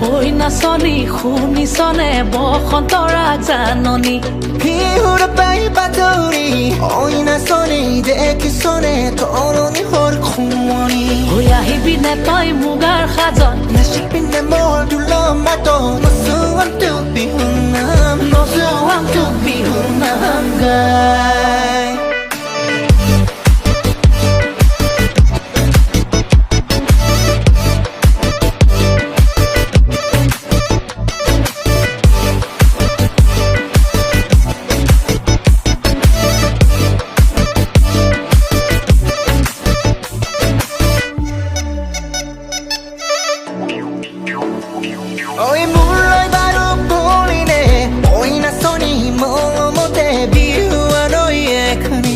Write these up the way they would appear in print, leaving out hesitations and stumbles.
ঐ নাচনী শুনিছনে বসন্তৰ জাননী 비후를 빨리 빠져리 어이나 써니 দেখিছনে তৰণি হৰ খুমনি হৈ আহিবিনে তই মুগাৰ সাজত 나시빈내 뭘 둘러맞도 너스왕 뚜비훈남 নজুৱাং তোক বিহু নাম 가이 어이 물러이 바로 보이네 어이나 써니 뭐 못해 비유와 너의 크니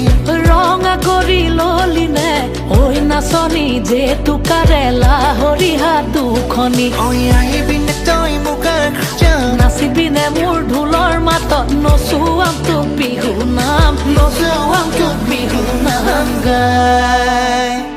ৰঙা কৰি ললিনে ঐ নাচনী যে তোকাৰে লাহৰি হাত দুখনি 어이 아이빈내 떠이 무가 크자 নাচিবিনে মোৰ ঢোলৰ মাতত নচুৱাম তোক বিহু নাম নচুৱাম তোক বিহু নাম 가이